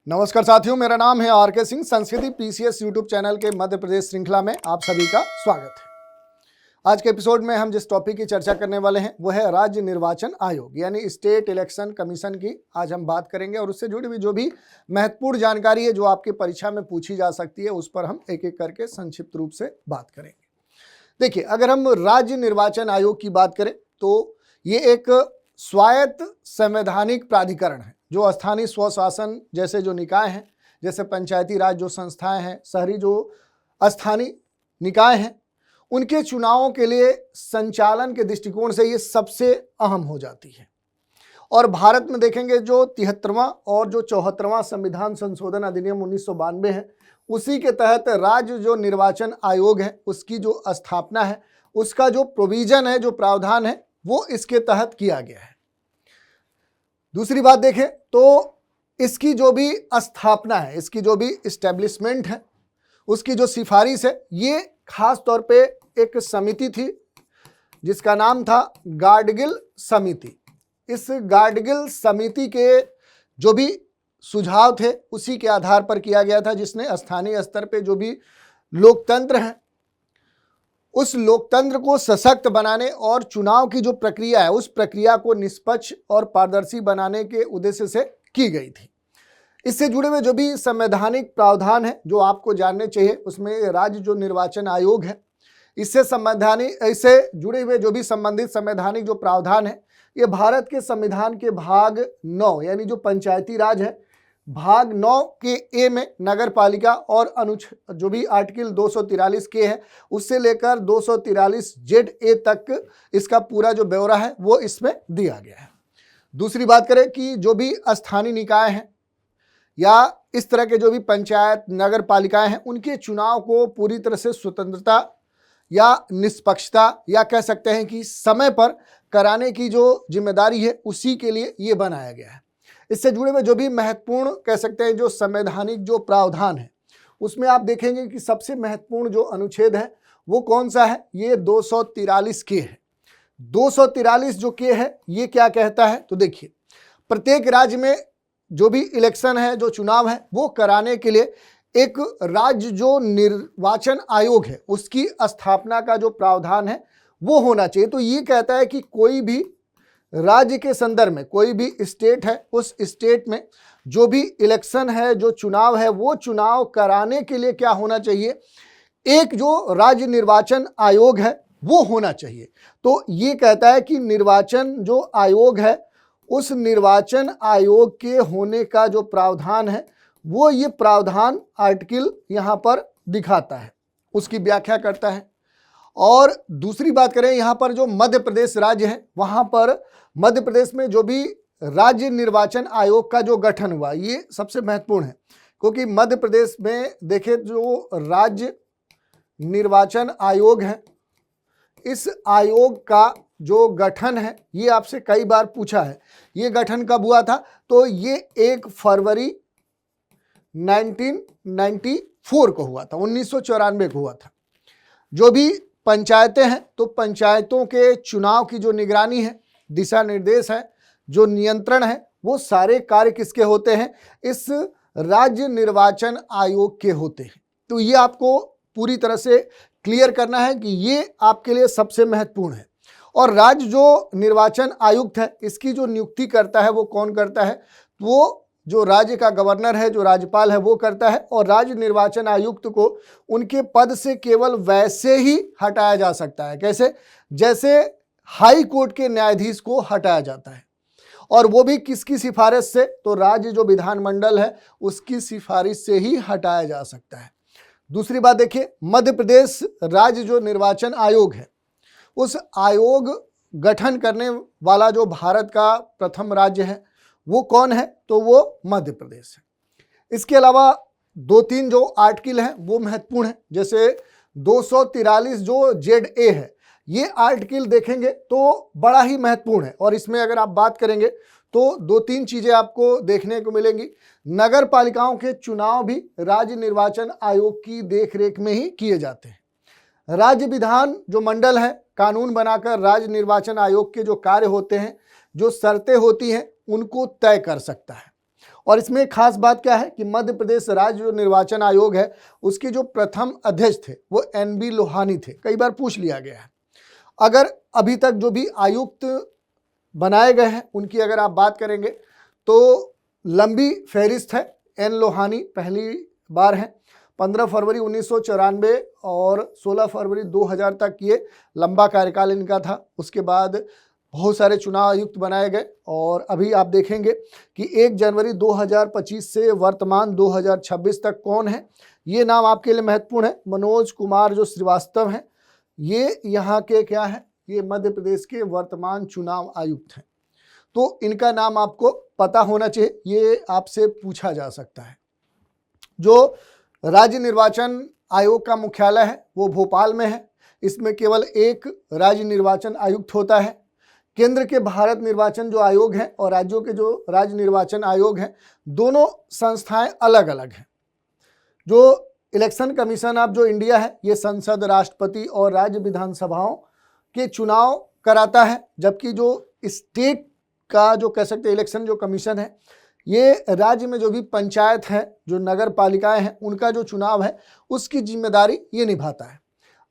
नमस्कार साथियों, मेरा नाम है आर के सिंह। संस्कृति पीसीएस यूट्यूब चैनल के मध्य प्रदेश श्रृंखला में आप सभी का स्वागत है। आज के एपिसोड में हम जिस टॉपिक की चर्चा करने वाले हैं वो है राज्य निर्वाचन आयोग यानी स्टेट इलेक्शन कमीशन की आज हम बात करेंगे और उससे जुड़ी हुई जो भी महत्वपूर्ण जानकारी है जो आपकी परीक्षा में पूछी जा सकती है उस पर हम एक एक करके संक्षिप्त रूप से बात करेंगे। देखिए, अगर हम राज्य निर्वाचन आयोग की बात करें तो ये एक स्वायत्त संवैधानिक प्राधिकरण है जो स्थानीय स्वशासन जैसे जो निकाय हैं, जैसे पंचायती राज जो संस्थाएं हैं, शहरी जो स्थानीय निकाय हैं, उनके चुनावों के लिए संचालन के दृष्टिकोण से ये सबसे अहम हो जाती है। और भारत में देखेंगे जो 73वां और जो 74वां संविधान संशोधन अधिनियम 1992 है, उसी के तहत राज्य जो निर्वाचन आयोग है उसकी जो स्थापना है, उसका जो प्रोविजन है, जो प्रावधान है, वो इसके तहत किया गया है। दूसरी बात देखें तो इसकी जो भी स्थापना है, इसकी जो भी इस्टेब्लिशमेंट है, उसकी जो सिफारिश है, ये खास तौर पे एक समिति थी जिसका नाम था गाडगिल समिति। इस गाडगिल समिति के जो भी सुझाव थे उसी के आधार पर किया गया था, जिसने स्थानीय स्तर पे जो भी लोकतंत्र है उस लोकतंत्र को सशक्त बनाने और चुनाव की जो प्रक्रिया है उस प्रक्रिया को निष्पक्ष और पारदर्शी बनाने के उद्देश्य से की गई थी। इससे जुड़े हुए जो भी संवैधानिक प्रावधान है जो आपको जानने चाहिए, उसमें राज्य जो निर्वाचन आयोग है इससे जुड़े हुए जो भी संबंधित संवैधानिक जो प्रावधान है ये भारत के संविधान के भाग 9 यानी जो पंचायती राज है भाग 9 के ए में नगर पालिका और जो भी आर्टिकल 243 के है उससे लेकर 243 जेड ए तक इसका पूरा जो ब्यौरा है वो इसमें दिया गया है। दूसरी बात करें कि जो भी स्थानीय निकाय हैं या इस तरह के जो भी पंचायत नगर पालिकाएं हैं उनके चुनाव को पूरी तरह से स्वतंत्रता या निष्पक्षता या कह सकते हैं कि समय पर कराने की जो जिम्मेदारी है उसी के लिए ये बनाया गया है। इससे जुड़े हुए जो भी महत्वपूर्ण कह सकते हैं जो संवैधानिक जो प्रावधान है उसमें आप देखेंगे कि सबसे महत्वपूर्ण जो अनुच्छेद है वो कौन सा है, ये 243 के है। 243 जो के है ये क्या कहता है तो देखिए, प्रत्येक राज्य में जो भी इलेक्शन है, जो चुनाव है, वो कराने के लिए एक राज्य जो निर्वाचन आयोग है उसकी स्थापना का जो प्रावधान है वो होना चाहिए। तो ये कहता है कि कोई भी राज्य के संदर्भ में कोई भी स्टेट है उस स्टेट में जो भी इलेक्शन है, जो चुनाव है, वो चुनाव कराने के लिए क्या होना चाहिए, एक जो राज्य निर्वाचन आयोग है वो होना चाहिए। तो ये कहता है कि निर्वाचन जो आयोग है उस निर्वाचन आयोग के होने का जो प्रावधान है वो ये प्रावधान आर्टिकल यहाँ पर दिखाता है, उसकी व्याख्या करता है। और दूसरी बात करें यहाँ पर जो मध्य प्रदेश राज्य है वहाँ पर मध्य प्रदेश में जो भी राज्य निर्वाचन आयोग का जो गठन हुआ ये सबसे महत्वपूर्ण है, क्योंकि मध्य प्रदेश में देखें जो राज्य निर्वाचन आयोग है इस आयोग का जो गठन है ये आपसे कई बार पूछा है। ये गठन कब हुआ था तो ये 1 फरवरी 1994 को हुआ था, 1994 को हुआ था। जो भी पंचायतें हैं तो पंचायतों के चुनाव की जो निगरानी है, दिशा निर्देश है, जो नियंत्रण है, वो सारे कार्य किसके होते हैं, इस राज्य निर्वाचन आयोग के होते हैं। तो ये आपको पूरी तरह से क्लियर करना है कि ये आपके लिए सबसे महत्वपूर्ण है। और राज्य जो निर्वाचन आयुक्त है इसकी जो नियुक्ति करता है वो कौन करता है, वो जो राज्य का गवर्नर है, जो राज्यपाल है, वो करता है। और राज्य निर्वाचन आयुक्त को उनके पद से केवल वैसे ही हटाया जा सकता है, कैसे, जैसे हाई कोर्ट के न्यायाधीश को हटाया जाता है, और वो भी किसकी सिफारिश से, तो राज्य जो विधानमंडल है उसकी सिफारिश से ही हटाया जा सकता है। दूसरी बात देखिए, मध्य प्रदेश राज्य जो निर्वाचन आयोग है उस आयोग गठन करने वाला जो भारत का प्रथम राज्य है वो कौन है, तो वो मध्य प्रदेश है। इसके अलावा 2-3 जो आर्टिकल हैं वो महत्वपूर्ण है, जैसे 243 जो जेड ए है ये आर्टिकल देखेंगे तो बड़ा ही महत्वपूर्ण है। और इसमें अगर आप बात करेंगे तो 2-3 चीज़ें आपको देखने को मिलेंगी। नगर पालिकाओं के चुनाव भी राज्य निर्वाचन आयोग की देखरेख में ही किए जाते हैं। राज्य विधान जो मंडल है कानून बनाकर राज्य निर्वाचन आयोग के जो कार्य होते हैं, जो शर्तें होती हैं, उनको तय कर सकता है। और इसमें एक खास बात क्या है कि मध्य प्रदेश राज्य जो निर्वाचन आयोग है उसके जो प्रथम अध्यक्ष थे वो NB लोहानी थे। कई बार पूछ लिया गया है। अगर अभी तक जो भी आयुक्त बनाए गए हैं उनकी अगर आप बात करेंगे तो लंबी फहरिस्त है। N लोहानी पहली बार हैं, 15 फरवरी 1994 और 16 फरवरी 2000 तक ये लंबा कार्यकाल इनका था। उसके बाद बहुत सारे चुनाव आयुक्त बनाए गए और अभी आप देखेंगे कि 1 जनवरी 2025 से वर्तमान 2026 तक कौन है, ये नाम आपके लिए महत्वपूर्ण है। मनोज कुमार जो श्रीवास्तव हैं, ये यहाँ के क्या है, ये मध्य प्रदेश के वर्तमान चुनाव आयुक्त हैं। तो इनका नाम आपको पता होना चाहिए, ये आपसे पूछा जा सकता है। जो राज्य निर्वाचन आयोग का मुख्यालय है वो भोपाल में है। इसमें केवल एक राज्य निर्वाचन आयुक्त होता है। केंद्र के भारत निर्वाचन जो आयोग हैं और राज्यों के जो राज्य निर्वाचन आयोग हैं, दोनों संस्थाएं अलग अलग हैं। जो इलेक्शन कमीशन ऑफ जो इंडिया है ये संसद, राष्ट्रपति और राज्य विधानसभाओं के चुनाव कराता है, जबकि जो स्टेट का जो कह सकते हैं इलेक्शन जो कमीशन है ये राज्य में जो भी पंचायत है, जो नगर पालिकाएं हैं, उनका जो चुनाव है उसकी जिम्मेदारी ये निभाता है।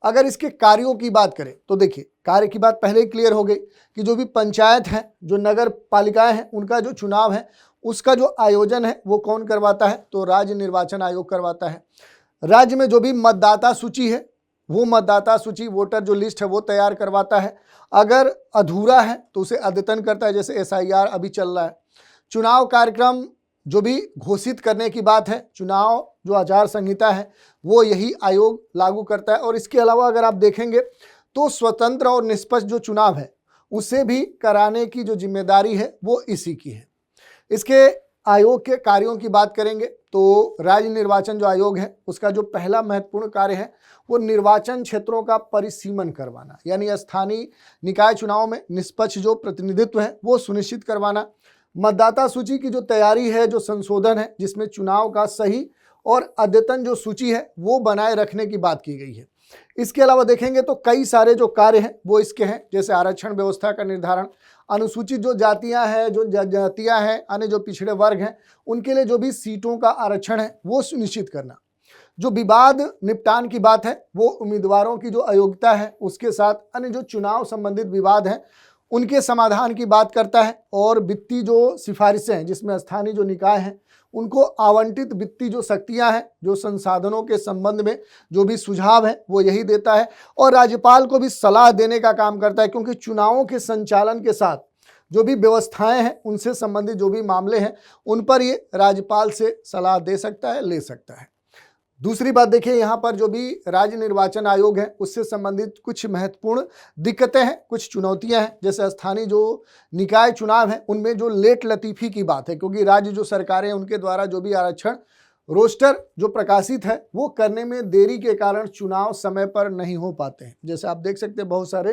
अगर इसके कार्यों की बात करें तो देखिए, कार्य की बात पहले ही क्लियर हो गई कि जो भी पंचायत हैं, जो नगर पालिकाएं हैं, उनका जो चुनाव है उसका जो आयोजन है वो कौन करवाता है, तो राज्य निर्वाचन आयोग करवाता है। राज्य में जो भी मतदाता सूची है वो मतदाता सूची, वोटर जो लिस्ट है वो तैयार करवाता है। अगर अधूरा है तो उसे अद्यतन करता है, जैसे SIR अभी चल रहा है। चुनाव कार्यक्रम जो भी घोषित करने की बात है, चुनाव जो आचार संहिता है वो यही आयोग लागू करता है। और इसके अलावा अगर आप देखेंगे तो स्वतंत्र और निष्पक्ष जो चुनाव है उसे भी कराने की जो जिम्मेदारी है वो इसी की है। इसके आयोग के कार्यों की बात करेंगे तो राज्य निर्वाचन जो आयोग है उसका जो पहला महत्वपूर्ण कार्य है वो निर्वाचन क्षेत्रों का परिसीमन करवाना, यानी स्थानीय निकाय चुनाव में निष्पक्ष जो प्रतिनिधित्व है वो सुनिश्चित करवाना। मतदाता सूची की जो तैयारी है, जो संशोधन है, जिसमें चुनाव का सही और अद्यतन जो सूची है वो बनाए रखने की बात की गई है। इसके अलावा देखेंगे तो कई सारे जो कार्य हैं वो इसके हैं, जैसे आरक्षण व्यवस्था का निर्धारण, अनुसूचित जो जातियां हैं, जो जनजातियां हैं, अन्य जो पिछड़े वर्ग हैं, उनके लिए जो भी सीटों का आरक्षण है वो सुनिश्चित करना। जो विवाद निपटान की बात है वो उम्मीदवारों की जो अयोग्यता है उसके साथ अन्य जो चुनाव संबंधित विवाद हैं उनके समाधान की बात करता है। और वित्तीय जो सिफारिशें हैं, जिसमें स्थानीय जो निकाय हैं उनको आवंटित वित्तीय जो शक्तियां हैं, जो संसाधनों के संबंध में जो भी सुझाव है वो यही देता है। और राज्यपाल को भी सलाह देने का काम करता है, क्योंकि चुनावों के संचालन के साथ जो भी व्यवस्थाएं हैं, उनसे संबंधित जो भी मामले हैं उन पर ये राज्यपाल से सलाह दे सकता है, ले सकता है। दूसरी बात देखिए, यहाँ पर जो भी राज्य निर्वाचन आयोग है उससे संबंधित कुछ महत्वपूर्ण दिक्कतें हैं, कुछ चुनौतियां हैं। जैसे स्थानीय जो निकाय चुनाव है उनमें जो लेट लतीफ़ी की बात है, क्योंकि राज्य जो सरकारें उनके द्वारा जो भी आरक्षण रोस्टर जो प्रकाशित है वो करने में देरी के कारण चुनाव समय पर नहीं हो पाते हैं। जैसे आप देख सकते हैं बहुत सारे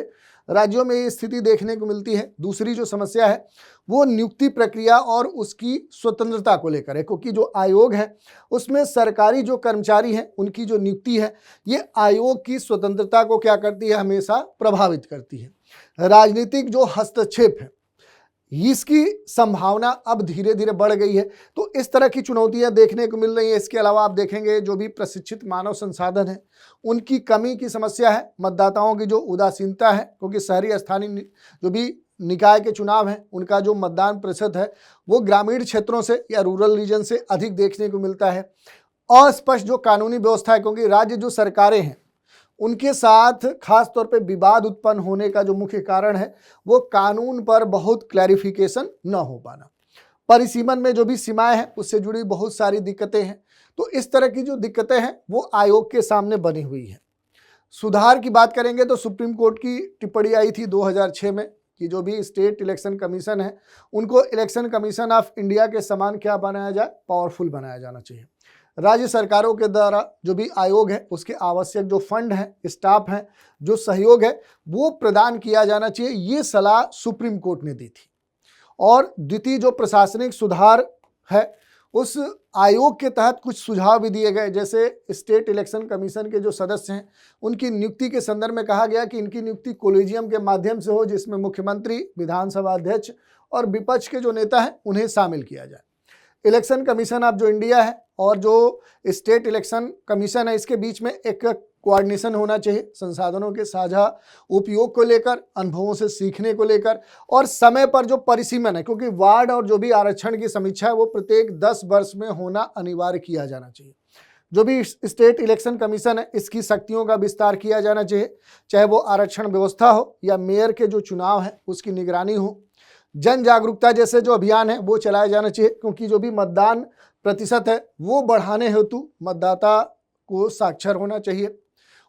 राज्यों में ये स्थिति देखने को मिलती है। दूसरी जो समस्या है वो नियुक्ति प्रक्रिया और उसकी स्वतंत्रता को लेकर है, क्योंकि जो आयोग है उसमें सरकारी जो कर्मचारी हैं उनकी जो नियुक्ति है ये आयोग की स्वतंत्रता को क्या करती है, हमेशा प्रभावित करती है। राजनीतिक जो हस्तक्षेप है इसकी संभावना अब धीरे धीरे बढ़ गई है, तो इस तरह की चुनौतियां देखने को मिल रही हैं। इसके अलावा आप देखेंगे जो भी प्रशिक्षित मानव संसाधन है उनकी कमी की समस्या है, मतदाताओं की जो उदासीनता है, क्योंकि शहरी स्थानीय जो भी निकाय के चुनाव हैं उनका जो मतदान प्रतिशत है वो ग्रामीण क्षेत्रों से या रूरल रीजन से अधिक देखने को मिलता है। अस्पष्ट जो कानूनी व्यवस्था है, क्योंकि राज्य जो सरकारें हैं उनके साथ खास तौर पे विवाद उत्पन्न होने का जो मुख्य कारण है वो कानून पर बहुत क्लैरिफिकेशन न हो पाना। परिसीमन में जो भी सीमाएं हैं उससे जुड़ी बहुत सारी दिक्कतें हैं। तो इस तरह की जो दिक्कतें हैं वो आयोग के सामने बनी हुई है। सुधार की बात करेंगे तो सुप्रीम कोर्ट की टिप्पणी आई थी 2006 में कि जो भी स्टेट इलेक्शन कमीशन है उनको इलेक्शन कमीशन ऑफ इंडिया के समान क्या बनाया जाए, पावरफुल बनाया जाना चाहिए। राज्य सरकारों के द्वारा जो भी आयोग है उसके आवश्यक जो फंड हैं, स्टाफ हैं, जो सहयोग है वो प्रदान किया जाना चाहिए, ये सलाह सुप्रीम कोर्ट ने दी थी। और द्वितीय जो प्रशासनिक सुधार है उस आयोग के तहत कुछ सुझाव भी दिए गए, जैसे स्टेट इलेक्शन कमीशन के जो सदस्य हैं उनकी नियुक्ति के संदर्भ में कहा गया कि इनकी नियुक्ति कोलेजियम के माध्यम से हो, जिसमें मुख्यमंत्री, विधानसभा अध्यक्ष और विपक्ष के जो नेता हैं उन्हें शामिल किया जाए। इलेक्शन कमीशन ऑफ जो इंडिया है और जो स्टेट इलेक्शन कमीशन है, इसके बीच में एक कोऑर्डिनेशन होना चाहिए संसाधनों के साझा उपयोग को लेकर, अनुभवों से सीखने को लेकर, और समय पर जो परिसीमन है, क्योंकि वार्ड और जो भी आरक्षण की समीक्षा है वो प्रत्येक 10 वर्ष में होना अनिवार्य किया जाना चाहिए। जो भी स्टेट इलेक्शन कमीशन है इसकी शक्तियों का विस्तार किया जाना चाहिए, चाहे वो आरक्षण व्यवस्था हो या मेयर के जो चुनाव है उसकी निगरानी हो। जन जागरूकता जैसे जो अभियान है वो चलाया जाना चाहिए, क्योंकि जो भी मतदान प्रतिशत है वो बढ़ाने हेतु मतदाता को साक्षर होना चाहिए,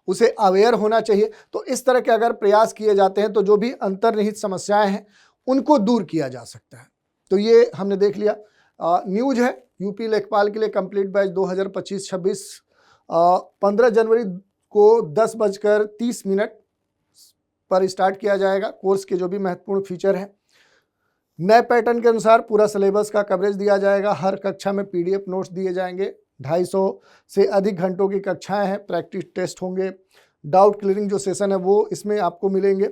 उसे अवेयर होना चाहिए। तो इस तरह के अगर प्रयास किए जाते हैं तो जो भी अंतर्निहित समस्याएं हैं उनको दूर किया जा सकता है। तो ये हमने देख लिया। न्यूज है यूपी लेखपाल के लिए कंप्लीट बैच 2025-26 15 जनवरी को 10:30 पर स्टार्ट किया जाएगा। कोर्स के जो भी महत्वपूर्ण फीचर हैं, नए पैटर्न के अनुसार पूरा सिलेबस का कवरेज दिया जाएगा। हर कक्षा में पीडीएफ नोट्स दिए जाएंगे। 250 से अधिक घंटों की कक्षाएं हैं, प्रैक्टिस टेस्ट होंगे, डाउट क्लियरिंग जो सेशन है वो इसमें आपको मिलेंगे।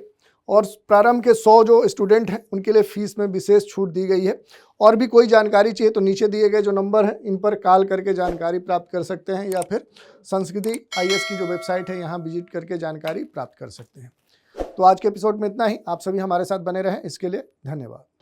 और प्रारंभ के 100 जो स्टूडेंट हैं उनके लिए फीस में विशेष छूट दी गई है। और भी कोई जानकारी चाहिए तो नीचे दिए गए जो नंबर हैं इन पर कॉल करके जानकारी प्राप्त कर सकते हैं, या फिर संस्कृति IAS की जो वेबसाइट है यहाँ विजिट करके जानकारी प्राप्त कर सकते हैं। तो आज के एपिसोड में इतना ही। आप सभी हमारे साथ बने रहें, इसके लिए धन्यवाद।